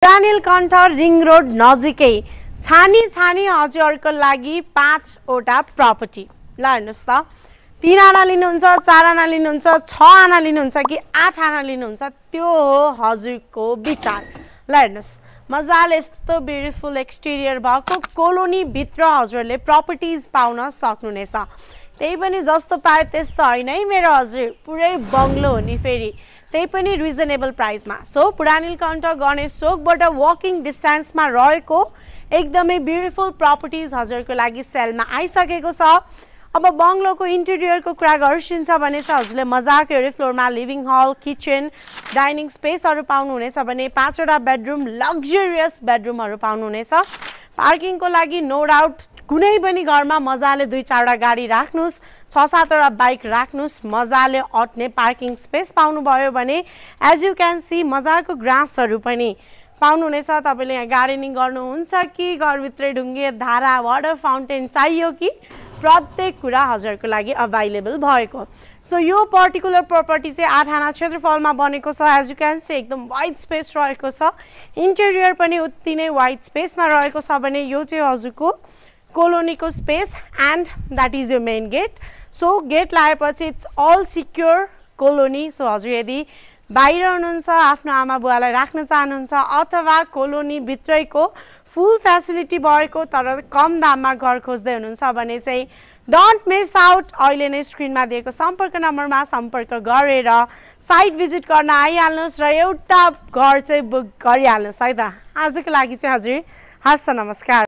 Neelkanth ring road नजिकै छानी छानी हजुरहरुको लागि 5 वटा प्रपर्टी। ल हेर्नुस् त 3 आना लिनुहुन्छ, 4 आना लिनुहुन्छ, 6 आना लिनुहुन्छ कि 8 आना लिनुहुन्छ त्यो हो हजुरको विचार। ल हेर्नुस् मजाले यस्तो ब्युटिफुल एक्सटेरियर भएको कोलोनी भित्र हजुरले प्रपर्टीज पाउन सक्नुहुनेछ। त्यही पनि जस्तो पाए त्यस्तो हैन है मेरो हजुर, पुरै बंगलो हो नि फेरि, त्यही पनि रिजनेबल प्राइसमा। सो नीलकण्ठ गणेश चोकबाट वकिङ डिस्टेन्समा रहेको एकदमै ब्युटिफुल प्रपर्टीज हजुरको लागि सेलमा आइसकेको छ। अब बंगलोको इन्टेरियरको कुरा गर्छिन्छ भने चाहिँ हजुरले मजाको एउटै फ्लोरमा लिभिङ हल, किचन, डाइनिङ स्पेसहरु पाउनुहुनेछ भने 5 वटा बेडरुम, लग्जरियस बेडरुमहरु पाउनुहुनेछ। पार्किङको लागि नो डाउट कुनै पनि घरमा मजाले 2-4 वटा गाडी राख्नुस्, 6-7 वटा बाइक राख्नुस्, मजाले अट्ने पार्किङ स्पेस पाउनुभयो भने एज यु क्यान सी मजाको ग्रासहरु पनि पाउनुहुनेछ। तपाईले यहाँ गार्डनिङ गर्नुहुन्छ कि घरभित्रै ढुङ्गे धारा वाटर फाउन्टेन चाहियो कि प्रत्येक कुरा हजुरको लागि अभाइलेबल भएको। सो यो पर्टिकुलर प्रपर्टी चाहिँ 8 आना क्षेत्रफलमा बनेको छ। एज यु क्यान सी एकदम वाइड स्पेस रहेको छ, इन्टेरियर पनि उति नै वाइड स्पेसमा रहेको छ भने यो चाहिँ हजुरको कोलोनीको space and that is your main gate. So gate लगाएपछि it's all secure colony. So हजुर यदि बाहिर हुनुहुन्छ, आफ्नो आमा बुवालाई राख्न चाहनुहुन्छ अथवा कोलोनी भित्रैको फुल फेसिलिटी भएको तर कम दाममा घर खोज्दै हुनुहुन्छ भने चाहिँ डोन्ट मिस आउट। अहिले नै स्क्रिनमा दिएको सम्पर्क नम्बरमा सम्पर्क गरेर साइट भिजिट गर्न आइहाल्नुहोस् र एउटा घर चाहिँ बुक गरिहाल्नुहोस् है त। आजको लागि चाहिँ हजुर हस्त नमस्कार।